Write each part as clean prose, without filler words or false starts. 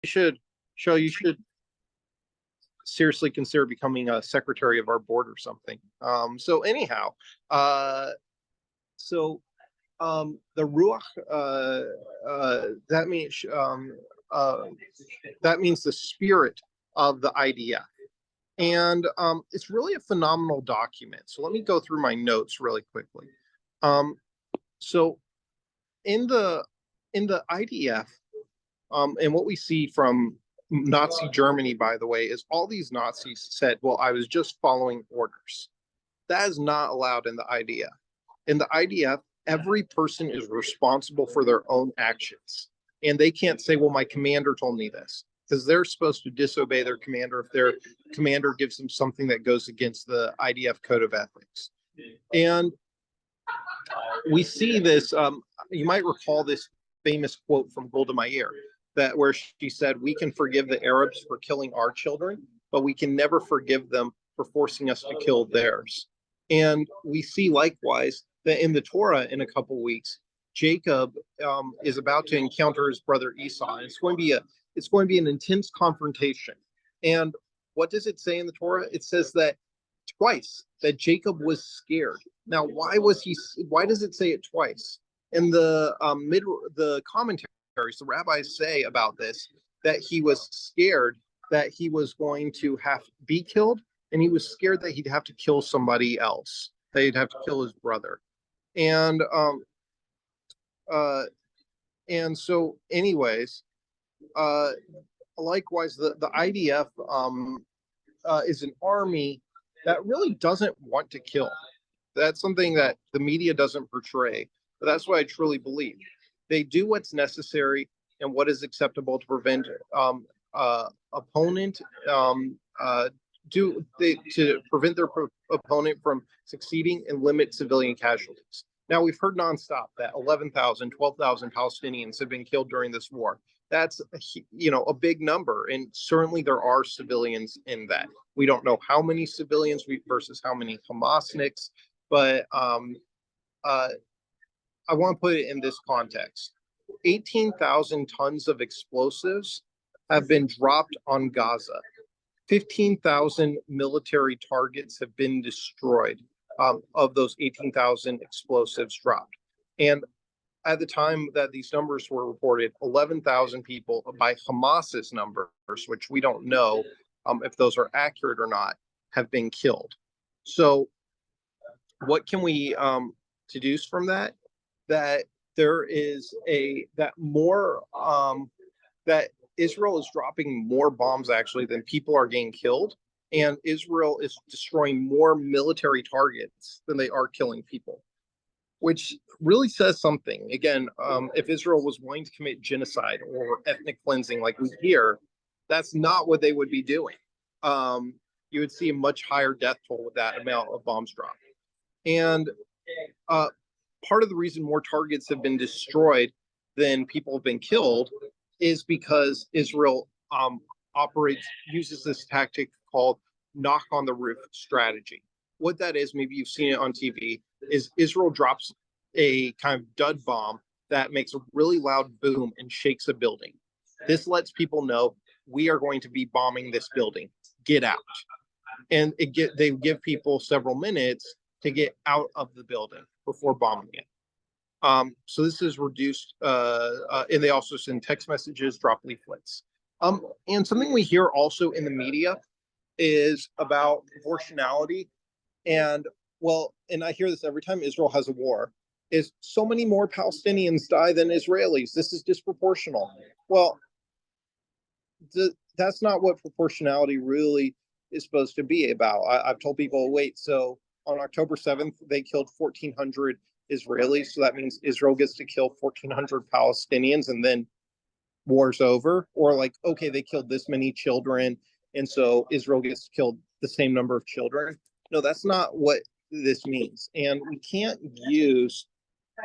You should seriously consider becoming a secretary of our board or something. So anyhow, uh, so the ruach that means uh, that means the spirit of the IDF, and it's really a phenomenal document. So let me go through my notes really quickly. Um, so in the IDF, and what we see from Nazi Germany, by the way, is all these Nazis said, "Well, I was just following orders." That is not allowed in the IDF. In the IDF, every person is responsible for their own actions. And they can't say, well, my commander told me this, because they're supposed to disobey their commander if their commander gives them something that goes against the IDF code of ethics. And we see this, you might recall this famous quote from Golda Meir, that where she said, we can forgive the Arabs for killing our children, but we can never forgive them for forcing us to kill theirs. And we see likewise that in the Torah in a couple weeks, Jacob is about to encounter his brother Esau, and it's going to be an intense confrontation. And what does it say in the Torah? It says that twice that Jacob was scared. Now, why was he? Why does it say it twice? In the commentaries, the rabbis say about this that he was scared that he was going to have to be killed, and he was scared that he'd have to kill somebody else. That he'd have to kill his brother, and uh, so, anyways, uh, likewise, the IDF is an army that really doesn't want to kill. That's something that the media doesn't portray, but that's what I truly believe. They do what's necessary and what is acceptable to prevent opponent to prevent their opponent from succeeding and limit civilian casualties. Now, we've heard nonstop that 11,000, 12,000 Palestinians have been killed during this war. That's a big number, and certainly there are civilians in that. We don't know how many civilians versus how many Hamasniks, but I want to put it in this context. 18,000 tons of explosives have been dropped on Gaza. 15,000 military targets have been destroyed of those 18,000 explosives dropped. And at the time that these numbers were reported, 11,000 people by Hamas's numbers, which we don't know if those are accurate or not, have been killed. So what can we deduce from that? That there is that Israel is dropping more bombs actually than people are getting killed, and Israel is destroying more military targets than they are killing people, which really says something. Again, if Israel was willing to commit genocide or ethnic cleansing like we hear, that's not what they would be doing. You would see a much higher death toll with that amount of bombs dropped. And part of the reason more targets have been destroyed than people have been killed is because Israel uses this tactic called knock on the roof strategy. What that is, maybe you've seen it on TV, is Israel drops a kind of dud bomb that makes a really loud boom and shakes a building. This lets people know we are going to be bombing this building. Get out. And they give people several minutes to get out of the building before bombing it. So this is reduced, and they also send text messages, drop leaflets. And something we hear also in the media is about proportionality. And and I hear this every time Israel has a war, is so many more Palestinians die than Israelis. This is disproportional. Well, that's not what proportionality really is supposed to be about. I've told people, wait, so on October 7th, they killed 1,400 Israelis. So that means Israel gets to kill 1,400 Palestinians and then war's over. Or like, okay, they killed this many children, and so Israel gets to kill the same number of children. No, that's not what this means. And we can't use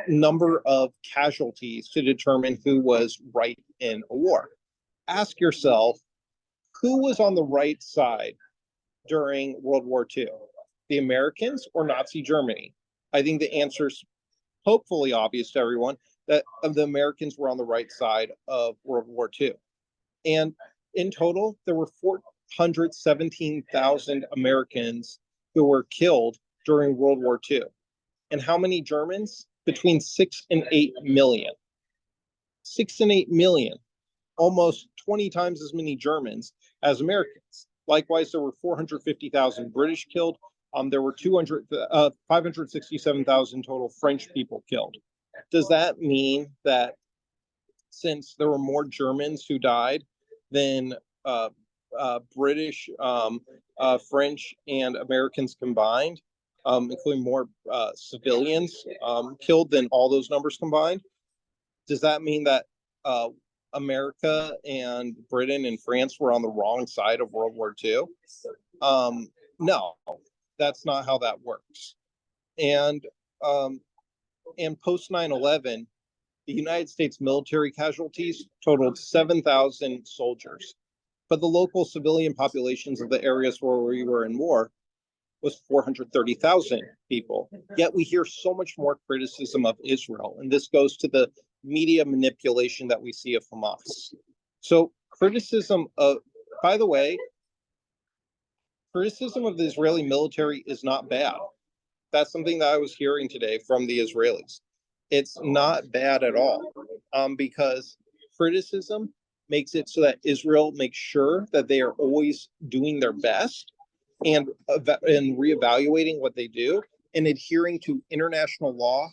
number of casualties to determine who was right in a war. Ask yourself, who was on the right side during World War II? The Americans or Nazi Germany? I think the answer is hopefully obvious to everyone that the Americans were on the right side of World War II. And in total, there were 417,000 Americans who were killed during World War II. And how many Germans? Between 6 and 8 million. 6 and 8 million, almost 20 times as many Germans as Americans. Likewise, there were 450,000 British killed. There were 567,000 total French people killed. Does that mean that since there were more Germans who died than British, French, and Americans combined, including more civilians killed than all those numbers combined? Does that mean that America and Britain and France were on the wrong side of World War II? No, that's not how that works. And post 9/11, the United States military casualties totaled 7,000 soldiers, but the local civilian populations of the areas where we were in war was 430,000 people. Yet we hear so much more criticism of Israel, and this goes to the media manipulation that we see of Hamas. So criticism of, by the way, criticism of the Israeli military is not bad. That's something that I was hearing today from the Israelis. It's not bad at all, because criticism makes it so that Israel makes sure that they are always doing their best and reevaluating what they do and adhering to international law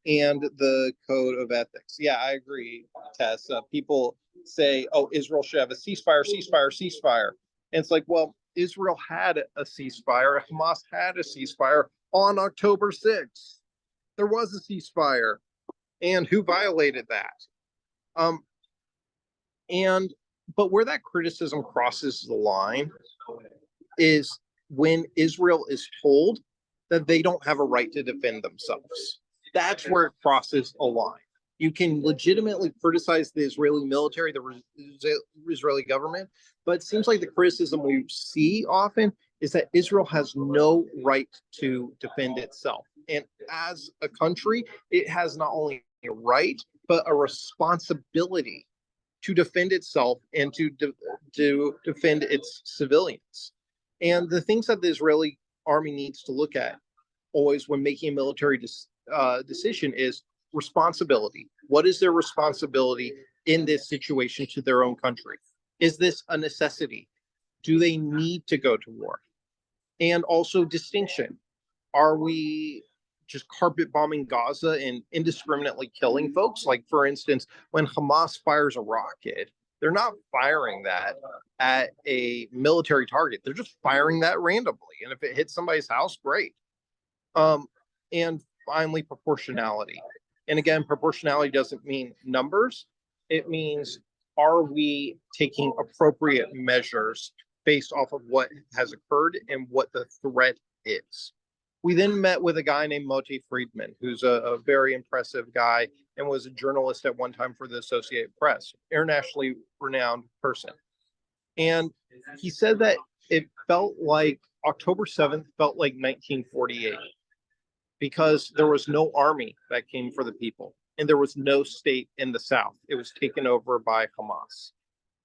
and the code of ethics. Yeah, I agree, Tess. People say, oh, Israel should have a ceasefire, ceasefire, ceasefire. And it's like, well, Israel had a ceasefire. Hamas had a ceasefire on October 6th. There was a ceasefire. And who violated that? But where that criticism crosses the line is when Israel is told that they don't have a right to defend themselves. That's where it crosses a line. You can legitimately criticize the Israeli military, the Israeli government, but it seems like the criticism we see often is that Israel has no right to defend itself. And as a country, it has not only a right, but a responsibility to defend itself and to defend its civilians. And the things that the Israeli army needs to look at always when making a military decision is responsibility. What is their responsibility in this situation to their own country? Is this a necessity? Do they need to go to war? And also distinction. Are we just carpet bombing Gaza and indiscriminately killing folks? Like, for instance, when Hamas fires a rocket, they're not firing that at a military target. They're just firing that randomly. And if it hits somebody's house, great. And finally, proportionality. And again, proportionality doesn't mean numbers. It means, are we taking appropriate measures based off of what has occurred and what the threat is? We then met with a guy named Moti Friedman, who's a very impressive guy and was a journalist at one time for the Associated Press, internationally renowned person. And he said that it felt like October 7th felt like 1948 because there was no army that came for the people and there was no state in the South. It was taken over by Hamas.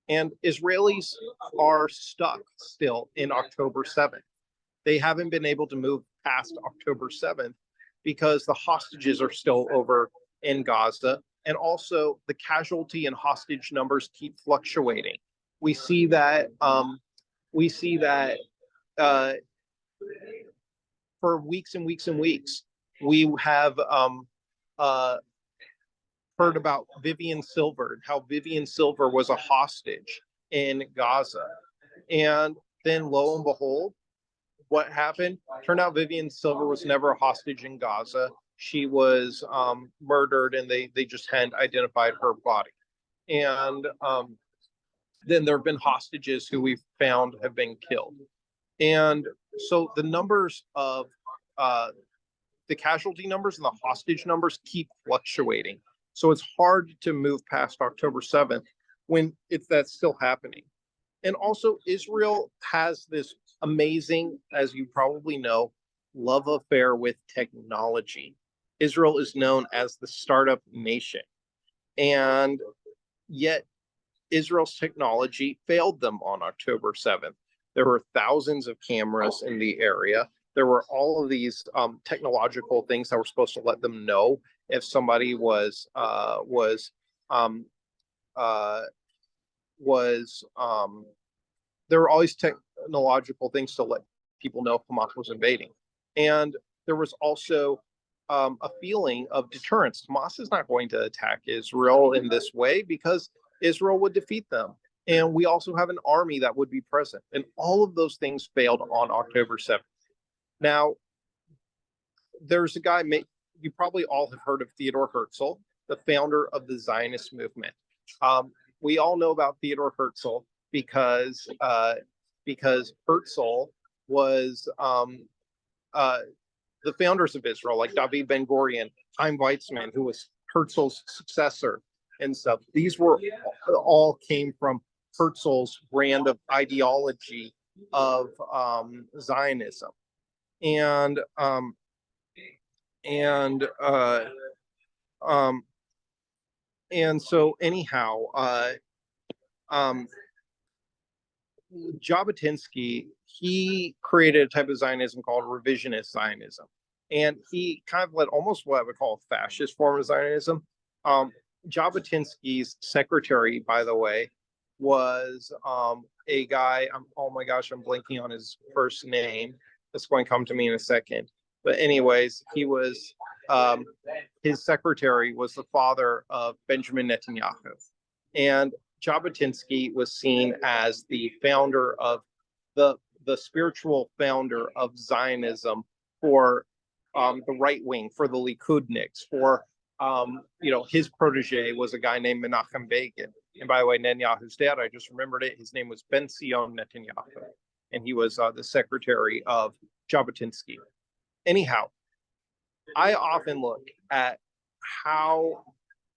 And Israelis are stuck still in October 7th. They haven't been able to move past October 7th because the hostages are still over in Gaza. And also the casualty and hostage numbers keep fluctuating. We see that for weeks and weeks and weeks. We have heard about Vivian Silver, how Vivian Silver was a hostage in Gaza. And then lo and behold, what happened? Turned out Vivian Silver was never a hostage in Gaza. She was murdered and they just hadn't identified her body. And then there have been hostages who we've found have been killed. And so the numbers of the casualty numbers and the hostage numbers keep fluctuating. So it's hard to move past October 7th when that's still happening. And also Israel has this amazing, as you probably know, love affair with technology. Israel is known as the startup nation. And yet Israel's technology failed them on October 7th. There were thousands of cameras in the area. There were all of these technological things that were supposed to let them know if somebody um, uh, was there were always technological things to let people know if Hamas was invading. And there was also a feeling of deterrence. Hamas is not going to attack Israel in this way because Israel would defeat them. And we also have an army that would be present. And all of those things failed on October 7th. Now, there's a guy, you probably all have heard of Theodor Herzl, the founder of the Zionist movement. We all know about Theodor Herzl because Herzl was the founders of Israel, like David Ben Gurion, Chaim Weizmann, who was Herzl's successor and stuff. These were all came from Herzl's brand of ideology of Zionism, and and uh, um, and so anyhow, Jabotinsky, he created a type of Zionism called revisionist Zionism. And he kind of led almost what I would call a fascist form of Zionism. Jabotinsky's secretary, by the way, was a guy, oh my gosh, I'm blanking on his first name. That's going to come to me in a second. But anyways, he was, his secretary was the father of Benjamin Netanyahu. And Jabotinsky was seen as the founder of the spiritual founder of Zionism for the right wing, for the Likudniks, for his protege was a guy named Menachem Begin. And by the way, Netanyahu's dad, I just remembered it. His name was Ben Sion Netanyahu, and he was the secretary of Jabotinsky. Anyhow, I often look at how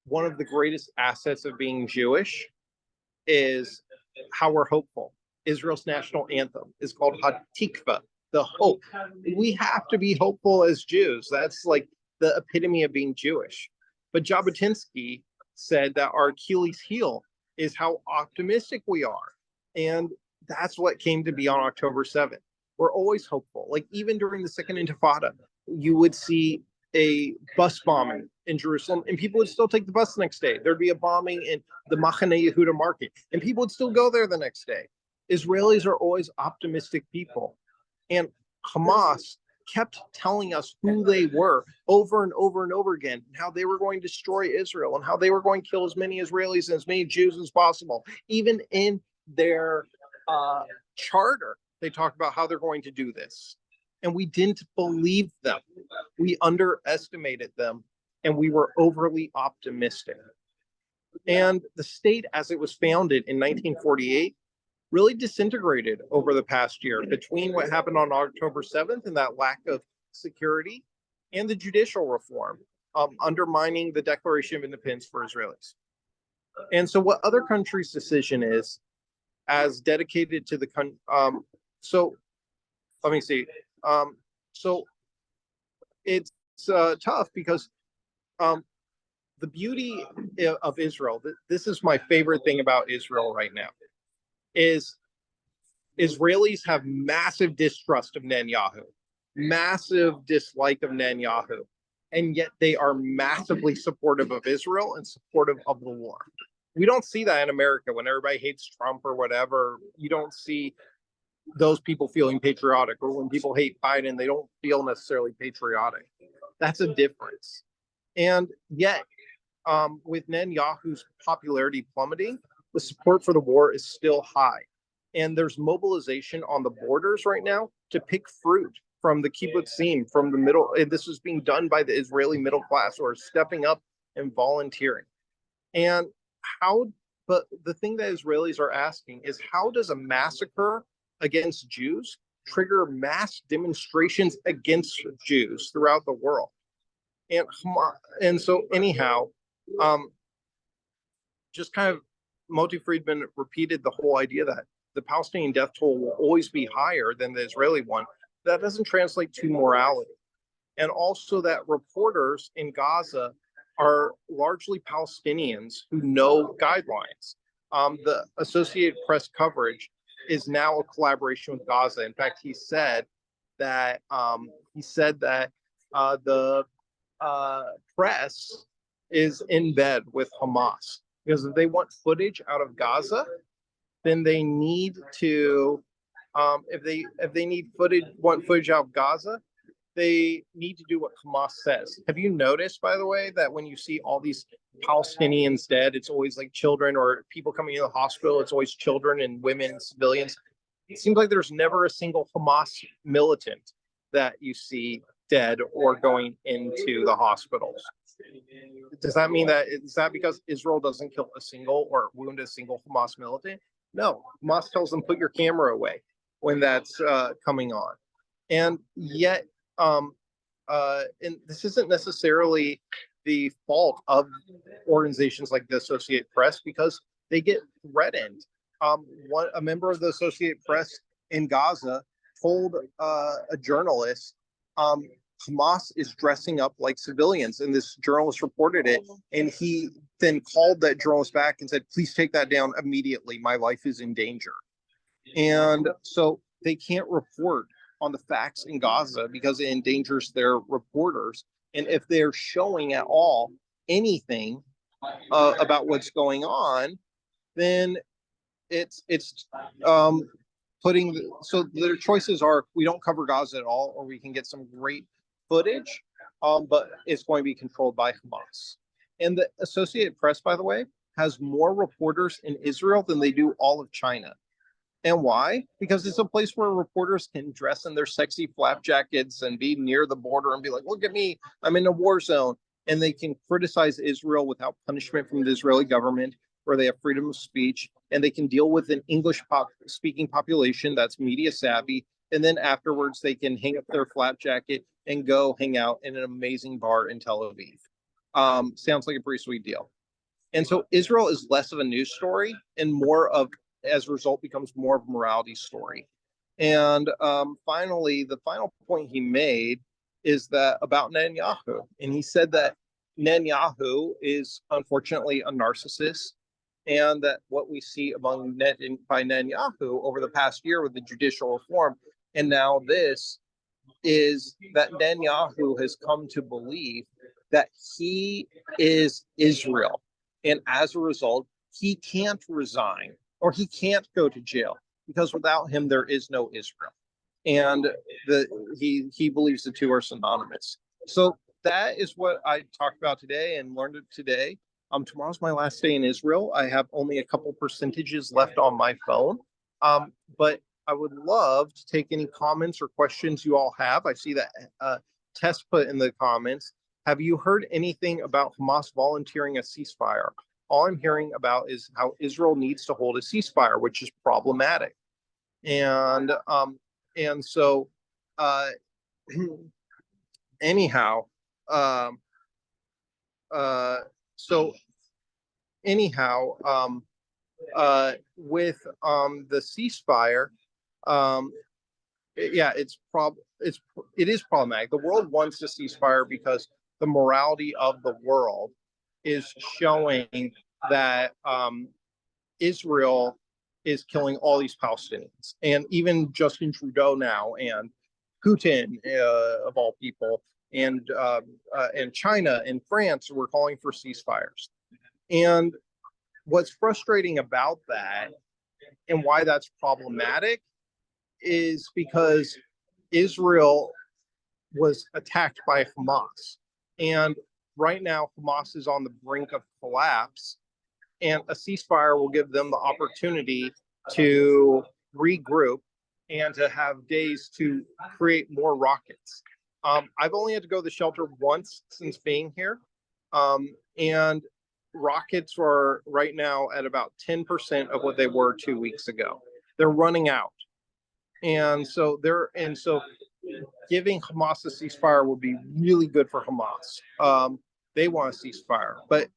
one of the greatest assets of being Jewish is how we're hopeful. Israel's national anthem is called Hatikva, the hope. We have to be hopeful as Jews. That's like the epitome of being Jewish. But Jabotinsky said that our Achilles heel is how optimistic we are. And that's what came to be on October 7th. We're always hopeful. Like even during the Second Intifada, you would see a bus bombing in Jerusalem, and people would still take the bus the next day. There'd be a bombing in the Machane Yehuda market, and people would still go there the next day. Israelis are always optimistic people. And Hamas kept telling us who they were over and over and over again, and how they were going to destroy Israel, and how they were going to kill as many Israelis and as many Jews as possible. Even in their charter, they talk about how they're going to do this. And we didn't believe them. We underestimated them, and we were overly optimistic. And the state, as it was founded in 1948, really disintegrated over the past year between what happened on October 7th and that lack of security and the judicial reform, undermining the Declaration of Independence for Israelis. And so what other countries' decision is, as dedicated to the so let me see. So it's tough because the beauty of Israel, this is my favorite thing about Israel right now, is Israelis have massive distrust of Netanyahu, massive dislike of Netanyahu, and yet they are massively supportive of Israel and supportive of the war. We don't see that in America. When everybody hates Trump or whatever, you don't see those people feeling patriotic, or when people hate Biden, they don't feel necessarily patriotic. That's a difference. And yet, with Netanyahu's popularity plummeting, the support for the war is still high. And there's mobilization on the borders right now to pick fruit from the kibbutzim, from the middle. And this is being done by the Israeli middle class who are stepping up and volunteering. And but the thing that Israelis are asking is, how does a massacre against Jews trigger mass demonstrations against Jews throughout the world? And so anyhow, just kind of Moti Friedman repeated the whole idea that the Palestinian death toll will always be higher than the Israeli one. That doesn't translate to morality. And also that reporters in Gaza are largely Palestinians who know guidelines. The Associated Press coverage is now a collaboration with Gaza. In fact, he said that the press is in bed with Hamas because if they want footage out of Gaza, then they need to if they want footage out of Gaza, they need to do what Hamas says. Have you noticed, by the way, that when you see all these Palestinians dead, it's always like children or people coming into the hospital, it's always children and women, civilians. It seems like there's never a single Hamas militant that you see dead or going into the hospitals. Does that mean that is that because Israel doesn't kill a single or wound a single Hamas militant? No, Hamas tells them put your camera away when that's coming on, and yet, and this isn't necessarily the fault of organizations like the Associated Press because they get threatened. A member of the Associated Press in Gaza told a journalist, Hamas is dressing up like civilians, and this journalist reported it, and he then called that journalist back and said, please take that down immediately. My life is in danger. And so they can't report on the facts in Gaza because it endangers their reporters. And if they're showing at all anything about what's going on, then it's putting so their choices are we don't cover Gaza at all, or we can get some great footage, but it's going to be controlled by Hamas. And the Associated Press, by the way, has more reporters in Israel than they do all of China. And why? Because it's a place where reporters can dress in their sexy flap jackets and be near the border and be like, look at me, I'm in a war zone. And they can criticize Israel without punishment from the Israeli government, where they have freedom of speech, and they can deal with an English speaking population that's media savvy. And then afterwards, they can hang up their flap jacket and go hang out in an amazing bar in Tel Aviv. Sounds like a pretty sweet deal. And so Israel is less of a news story and more of, as a result, becomes more of a morality story. And finally, the final point he made is that about Netanyahu. And he said that Netanyahu is unfortunately a narcissist, and that what we see by Netanyahu over the past year with the judicial reform, and now this, is that Netanyahu has come to believe that he is Israel. And as a result, he can't resign or he can't go to jail because without him, there is no Israel. And he believes the two are synonymous. So that is what I talked about today and learned it today. Tomorrow's my last day in Israel. I have only a couple percentages left on my phone. But I would love to take any comments or questions you all have. I see that Tess put in the comments. Have you heard anything about Hamas volunteering a ceasefire? All I'm hearing about is how Israel needs to hold a ceasefire, which is problematic. And so anyhow, so anyhow, with the ceasefire, it is problematic. The world wants a ceasefire because the morality of the world is showing that Israel is killing all these Palestinians, and even Justin Trudeau now, and Putin of all people, and China and France were calling for ceasefires. And what's frustrating about that, and why that's problematic, is because Israel was attacked by Hamas, and right now Hamas is on the brink of collapse, and a ceasefire will give them the opportunity to regroup and to have days to create more rockets. I've only had to go to the shelter once since being here, and rockets are right now at about 10% of what they were 2 weeks ago. They're running out, and so giving Hamas a ceasefire would be really good for Hamas. They want a ceasefire, but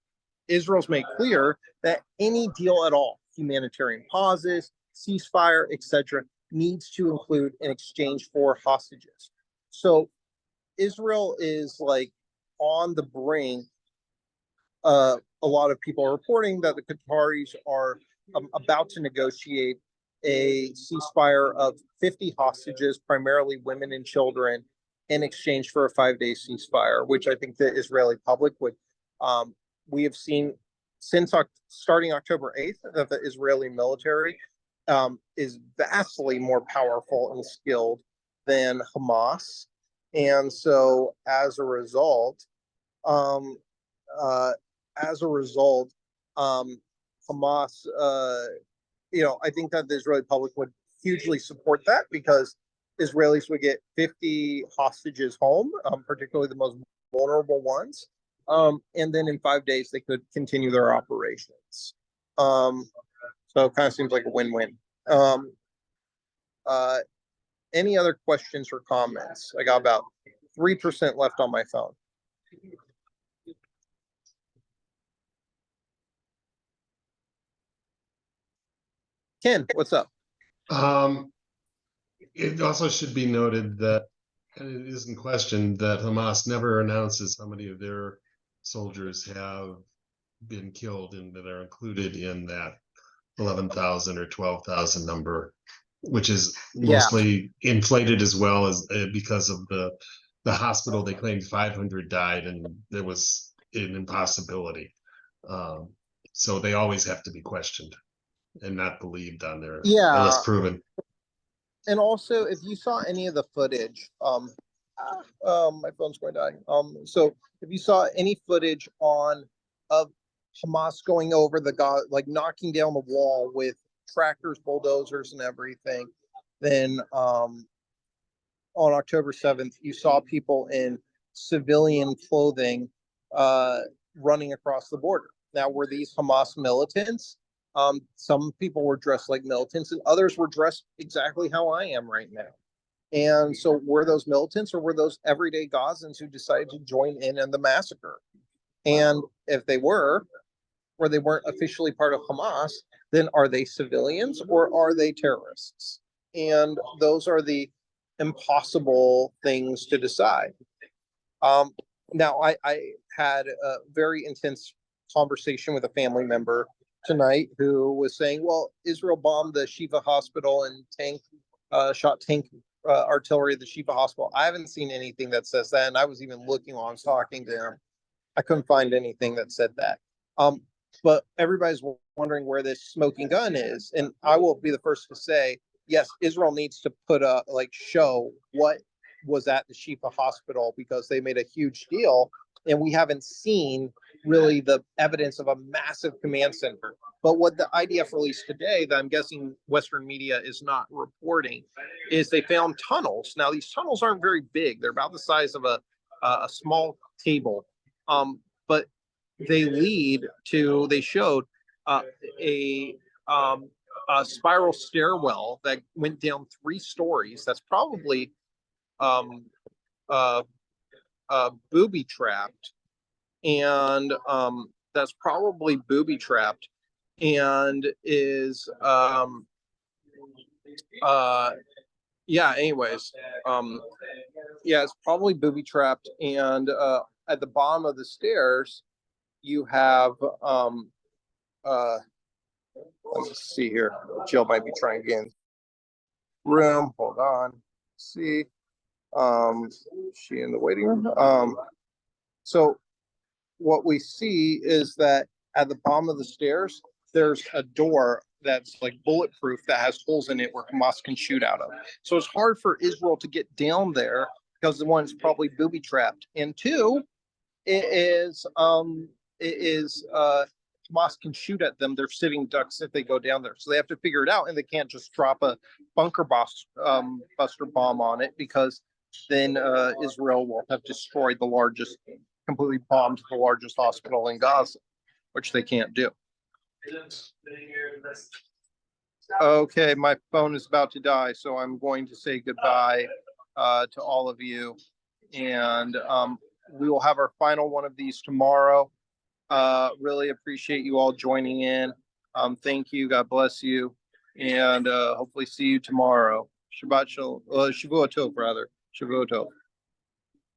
Israel's made clear that any deal at all, humanitarian pauses, ceasefire, etc., needs to include an exchange for hostages. So Israel is like on the brink. A lot of people are reporting that the Qataris are about to negotiate a ceasefire of 50 hostages, primarily women and children, in exchange for a 5-day ceasefire, which I think the Israeli public would. We have seen since starting October 8th that the Israeli military is vastly more powerful and skilled than Hamas. And so as a result, um, uh, as a result, Hamas, I think that the Israeli public would hugely support that because Israelis would get 50 hostages home, particularly the most vulnerable ones. And then in 5 days, they could continue their operations. So it kind of seems like a win-win. Um, uh, any other questions or comments? I got about 3% left on my phone. Ken, what's up? It also should be noted that, and it isn't questioned, that Hamas never announces how many of their soldiers have been killed and that are included in that 11,000 or 12,000 number, which is mostly inflated as well as because of the hospital. They claimed 500 died, and there was an impossibility. So they always have to be questioned and not believed on their unless proven. And also, if you saw any of the footage, my phone's going to die. So if you saw any footage of Hamas going over like knocking down the wall with tractors, bulldozers, and everything, then on October 7th, you saw people in civilian clothing running across the border. Now, were these Hamas militants? Some people were dressed like militants, and others were dressed exactly how I am right now. And so, were those militants, or were those everyday Gazans who decided to join in the massacre? And if they were, or they weren't officially part of Hamas, then are they civilians or are they terrorists? And those are the impossible things to decide. Now, I had a very intense conversation with a family member tonight who was saying, well, Israel bombed the Shifa hospital and shot tank artillery at the Shifa hospital. I haven't seen anything that says that. And I was even looking while I was talking to him. I couldn't find anything that said that. But everybody's wondering where this smoking gun is. And I will be the first to say, yes, Israel needs to show what was at the Shifa hospital because they made a huge deal. And we haven't seen really the evidence of a massive command center. But what the IDF released today, that I'm guessing Western media is not reporting, is they found tunnels. Now, these tunnels aren't very big. They're about the size of a small table. But they showed a spiral stairwell that went down 3 stories. That's probably booby trapped. And and is it's probably booby trapped. And at the bottom of the stairs you have let's see here, Jill might be trying to get in room. Hold on. Let's see, is she in the waiting room? So what we see is that at the bottom of the stairs, there's a door that's like bulletproof that has holes in it where Hamas can shoot out of. So it's hard for Israel to get down there because the one's probably booby trapped, and 2, Hamas can shoot at them. They're sitting ducks if they go down there, so they have to figure it out, and they can't just drop a bunker buster bomb on it because then Israel will have destroyed completely bombed the largest hospital in Gaza, which they can't do. Okay, my phone is about to die, so I'm going to say goodbye to all of you, and we will have our final one of these tomorrow. Really appreciate you all joining in. Thank you. God bless you, and hopefully see you tomorrow. Shabbat shalom. Shavua tov, rather. Shavua tov.